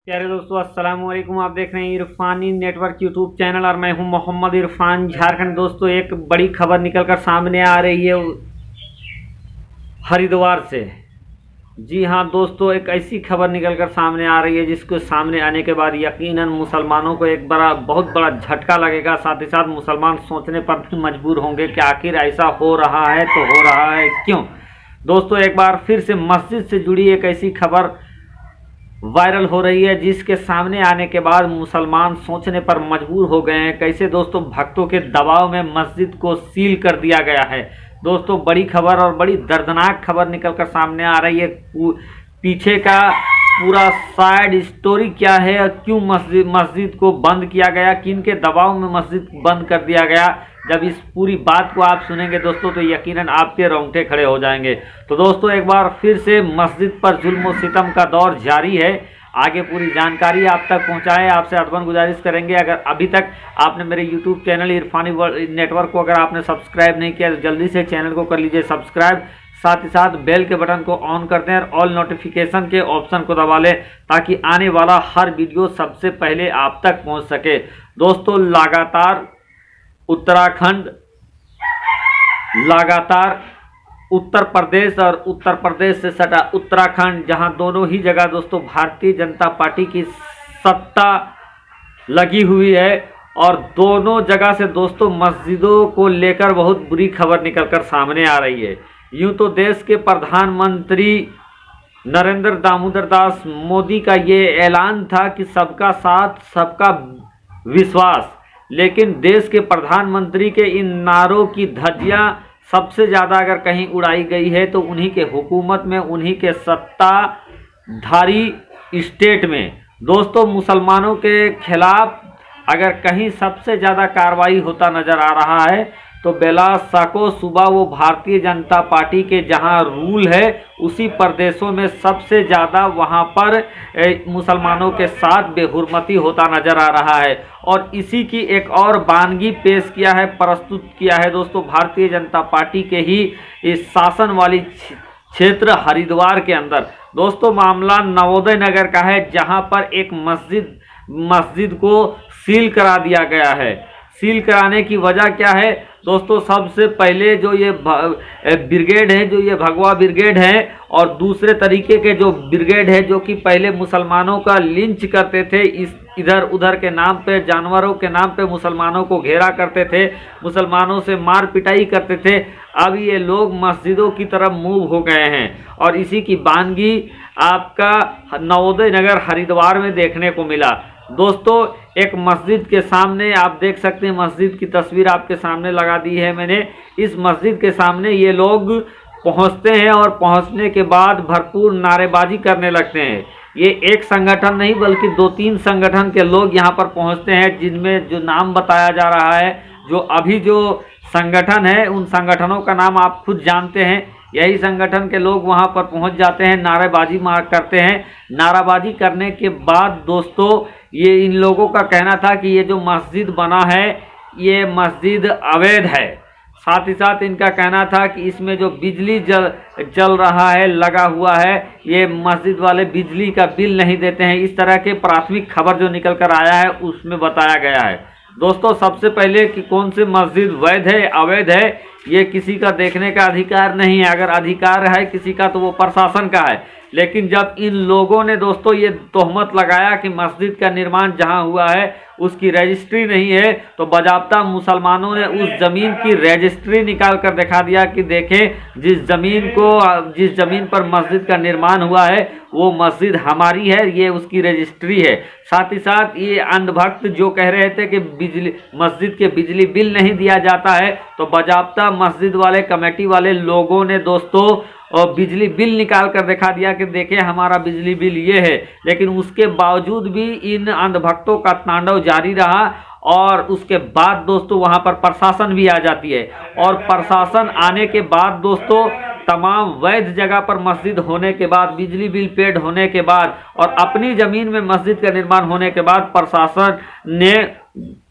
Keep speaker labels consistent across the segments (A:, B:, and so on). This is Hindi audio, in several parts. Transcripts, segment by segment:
A: प्यारे दोस्तों, अस्सलाम वालेकुम। आप देख रहे हैं इरफानी नेटवर्क यूट्यूब चैनल और मैं हूं मोहम्मद इरफान झारखंड। दोस्तों, एक बड़ी खबर निकलकर सामने आ रही है हरिद्वार से। जी हां दोस्तों, एक ऐसी खबर निकलकर सामने आ रही है जिसको सामने आने के बाद यकीनन मुसलमानों को एक बहुत बड़ा झटका लगेगा। साथ ही साथ मुसलमान सोचने पर भी मजबूर होंगे कि आखिर ऐसा हो रहा है तो हो रहा है क्यों। दोस्तों, एक बार फिर से मस्जिद से जुड़ी एक ऐसी खबर वायरल हो रही है जिसके सामने आने के बाद मुसलमान सोचने पर मजबूर हो गए हैं। कैसे दोस्तों, भक्तों के दबाव में मस्जिद को सील कर दिया गया है। दोस्तों, बड़ी खबर और बड़ी दर्दनाक खबर निकलकर सामने आ रही है। पीछे का पूरा साइड स्टोरी क्या है और क्यों मस्जिद को बंद किया गया, किन के दबाव में मस्जिद बंद कर दिया गया। जब इस पूरी बात को आप सुनेंगे दोस्तों तो यकीनन आपके रोंगटे खड़े हो जाएंगे। तो दोस्तों, एक बार फिर से मस्जिद पर जुल्म और सितम का दौर जारी है। आगे पूरी जानकारी आप तक पहुंचाएं, आपसे अदबन गुजारिश करेंगे। अगर अभी तक आपने मेरे यूट्यूब चैनल इरफानी नेटवर्क को अगर आपने सब्सक्राइब नहीं किया तो जल्दी से चैनल को कर लीजिए सब्सक्राइब। साथ ही साथ बेल के बटन को ऑन कर दें और ऑल नोटिफिकेशन के ऑप्शन को दबा लें ताकि आने वाला हर वीडियो सबसे पहले आप तक पहुंच सके। दोस्तों, लगातार उत्तर प्रदेश और उत्तर प्रदेश से सटा उत्तराखंड, जहां दोनों ही जगह दोस्तों भारतीय जनता पार्टी की सत्ता लगी हुई है और दोनों जगह से दोस्तों मस्जिदों को लेकर बहुत बुरी खबर निकलकर सामने आ रही है। यूं तो देश के प्रधानमंत्री नरेंद्र दामोदर दास मोदी का ये ऐलान था कि सबका साथ सबका विश्वास, लेकिन देश के प्रधानमंत्री के इन नारों की धज्जियां सबसे ज़्यादा अगर कहीं उड़ाई गई है तो उन्हीं के हुकूमत में, उन्हीं के सत्ताधारी स्टेट में। दोस्तों, मुसलमानों के खिलाफ अगर कहीं सबसे ज़्यादा कार्रवाई होता नज़र आ रहा है तो बेला साको सुबह वो भारतीय जनता पार्टी के जहां रूल है उसी प्रदेशों में सबसे ज़्यादा वहां पर मुसलमानों के साथ बेहुरमती होता नज़र आ रहा है। और इसी की एक और वानगी पेश किया है, प्रस्तुत किया है दोस्तों भारतीय जनता पार्टी के ही इस शासन वाली क्षेत्र हरिद्वार के अंदर। दोस्तों, मामला नवोदय नगर का है जहां पर एक मस्जिद को सील करा दिया गया है। सील कराने की वजह क्या है दोस्तों? सबसे पहले जो ये ब्रिगेड है, जो ये भगवा ब्रिगेड है, और दूसरे तरीके के जो ब्रिगेड है जो कि पहले मुसलमानों का लिंच करते थे, इस इधर उधर के नाम पे, जानवरों के नाम पे मुसलमानों को घेरा करते थे, मुसलमानों से मार पिटाई करते थे। अब ये लोग मस्जिदों की तरफ मूव हो गए हैं और इसी की वानगी आपका नवोदय नगर हरिद्वार में देखने को मिला। दोस्तों, एक मस्जिद के सामने आप देख सकते हैं, मस्जिद की तस्वीर आपके सामने लगा दी है मैंने। इस मस्जिद के सामने ये लोग पहुंचते हैं और पहुंचने के बाद भरपूर नारेबाजी करने लगते हैं। ये एक संगठन नहीं बल्कि 2-3 संगठन के लोग यहाँ पर पहुंचते हैं, जिनमें जो नाम बताया जा रहा है, जो संगठन है उन संगठनों का नाम आप खुद जानते हैं। यही संगठन के लोग वहां पर पहुंच जाते हैं, नारेबाजी करते हैं। नाराबाजी करने के बाद दोस्तों, ये इन लोगों का कहना था कि ये जो मस्जिद बना है ये मस्जिद अवैध है। साथ ही साथ इनका कहना था कि इसमें जो बिजली जल रहा है, लगा हुआ है, ये मस्जिद वाले बिजली का बिल नहीं देते हैं। इस तरह के प्राथमिक खबर जो निकल कर आया है उसमें बताया गया है। दोस्तों, सबसे पहले कि कौन सी मस्जिद वैध है अवैध है ये किसी का देखने का अधिकार नहीं है। अगर अधिकार है किसी का तो वो प्रशासन का है। लेकिन जब इन लोगों ने दोस्तों ये तोहमत लगाया कि मस्जिद का निर्माण जहां हुआ है उसकी रजिस्ट्री नहीं है, तो बजाबता मुसलमानों ने उस ज़मीन की रजिस्ट्री निकाल कर दिखा दिया कि देखें, जिस ज़मीन पर मस्जिद का निर्माण हुआ है वो मस्जिद हमारी है, ये उसकी रजिस्ट्री है। साथ ही साथ ये अंधभक्त जो कह रहे थे कि मस्जिद के बिजली बिल नहीं दिया जाता है, तो बजाबता मस्जिद वाले कमेटी वाले लोगों ने दोस्तों और बिजली बिल निकाल कर दिखा दिया कि देखिए हमारा बिजली बिल ये है। लेकिन उसके बावजूद भी इन अंधभक्तों का तांडव जारी रहा और उसके बाद दोस्तों वहां पर प्रशासन भी आ जाती है। और प्रशासन आने के बाद दोस्तों तमाम वैध जगह पर मस्जिद होने के बाद, बिजली बिल पेड होने के बाद और अपनी ज़मीन में मस्जिद का निर्माण होने के बाद प्रशासन ने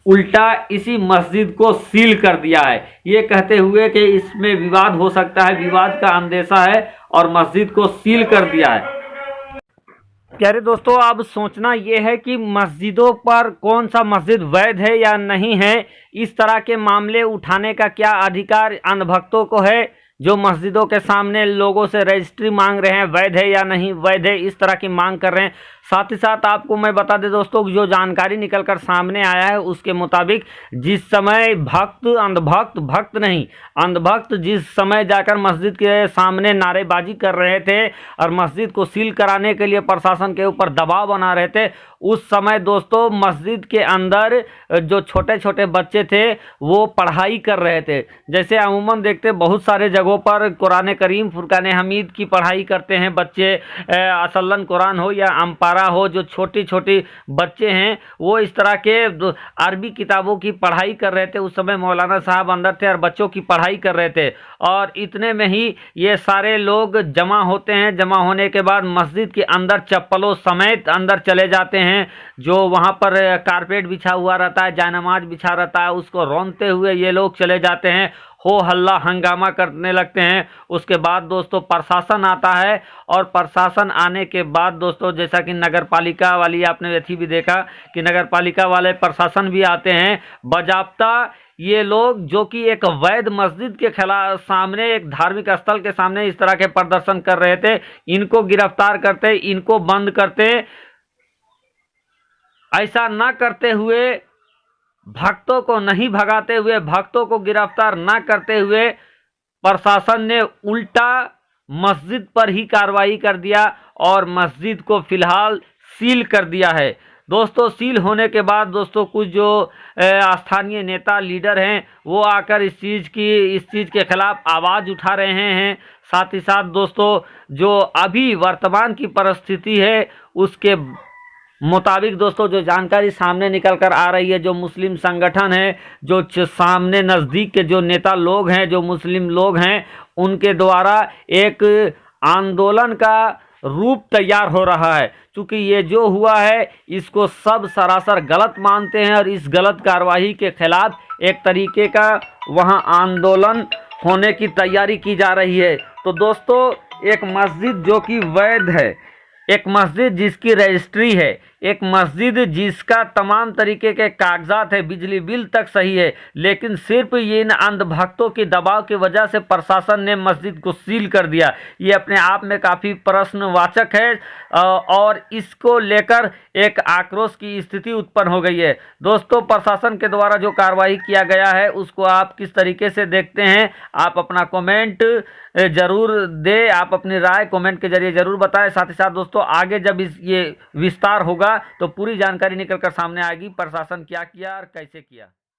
A: उल्टा इसी मस्जिद को सील कर दिया है, ये कहते हुए कि इसमें विवाद हो सकता है, विवाद का अंदेशा है और मस्जिद को सील कर दिया है। प्यारे दोस्तों, अब सोचना यह है कि मस्जिदों पर कौन सा मस्जिद वैध है या नहीं है, इस तरह के मामले उठाने का क्या अधिकार अंधभक्तों को है, जो मस्जिदों के सामने लोगों से रजिस्ट्री मांग रहे हैं, वैध है या नहीं वैध है, इस तरह की मांग कर रहे हैं। साथ ही साथ आपको मैं बता दें दोस्तों, जो जानकारी निकलकर सामने आया है उसके मुताबिक जिस समय भक्त नहीं, अंधभक्त जिस समय जाकर मस्जिद के सामने नारेबाजी कर रहे थे और मस्जिद को सील कराने के लिए प्रशासन के ऊपर दबाव बना रहे थे, उस समय दोस्तों मस्जिद के अंदर जो छोटे छोटे बच्चे थे वो पढ़ाई कर रहे थे। जैसे अमूमन देखते बहुत सारे जगहों पर कुरान करीम, फुरकान हमीद की पढ़ाई करते हैं बच्चे, असलन कुरान हो या अम्पारा हो, जो छोटी छोटी बच्चे हैं वो इस तरह के अरबी किताबों की पढ़ाई कर रहे थे। उस समय मौलाना साहब अंदर थे और बच्चों की पढ़ाई कर रहे थे, और इतने में ही ये सारे लोग जमा होते हैं। जमा होने के बाद मस्जिद के अंदर चप्पलों समेत अंदर चले जाते हैं। जो वहाँ पर कारपेट बिछा हुआ रहता है, जायनमाज बिछा रहता है, उसको रौंदते हुए ये लोग चले जाते हैं, हो हल्ला हंगामा करने लगते हैं। उसके बाद दोस्तों प्रशासन आता है, और प्रशासन आने के बाद दोस्तों जैसा कि नगर पालिका वाली आपने यथी भी देखा कि नगर पालिका वाले प्रशासन भी आते हैं। बाज़ाब्ता ये लोग जो कि एक वैध मस्जिद के खिलाफ सामने, एक धार्मिक स्थल के सामने इस तरह के प्रदर्शन कर रहे थे, इनको गिरफ्तार करते, इनको बंद करते। ऐसा ना करते हुए, भक्तों को नहीं भगाते हुए, भक्तों को गिरफ्तार ना करते हुए प्रशासन ने उल्टा मस्जिद पर ही कार्रवाई कर दिया और मस्जिद को फिलहाल सील कर दिया है। दोस्तों सील होने के बाद दोस्तों कुछ जो स्थानीय नेता लीडर हैं वो आकर इस चीज़ के खिलाफ आवाज़ उठा रहे हैं। साथ ही साथ दोस्तों जो अभी वर्तमान की परिस्थिति है उसके मुताबिक दोस्तों जो जानकारी सामने निकल कर आ रही है, जो मुस्लिम संगठन है, जो सामने नज़दीक के जो नेता लोग हैं, जो मुस्लिम लोग हैं, उनके द्वारा एक आंदोलन का रूप तैयार हो रहा है। क्योंकि ये जो हुआ है इसको सब सरासर गलत मानते हैं, और इस गलत कार्रवाई के खिलाफ एक तरीके का वहाँ आंदोलन होने की तैयारी की जा रही है। तो दोस्तों एक मस्जिद जो कि वैध है, एक मस्जिद जिसकी रजिस्ट्री है, एक मस्जिद जिसका तमाम तरीके के कागजात है, बिजली बिल तक सही है, लेकिन सिर्फ ये इन अंधभक्तों के दबाव की वजह से प्रशासन ने मस्जिद को सील कर दिया। ये अपने आप में काफ़ी प्रश्नवाचक है, और इसको लेकर एक आक्रोश की स्थिति उत्पन्न हो गई है। दोस्तों प्रशासन के द्वारा जो कार्रवाई किया गया है उसको आप किस तरीके से देखते हैं, आप अपना कमेंट ज़रूर दें, आप अपनी राय कमेंट के जरिए ज़रूर बताएं। साथ ही साथ दोस्तों आगे जब ये विस्तार होगा तो पूरी जानकारी निकलकर सामने आएगी, प्रशासन क्या किया और कैसे किया।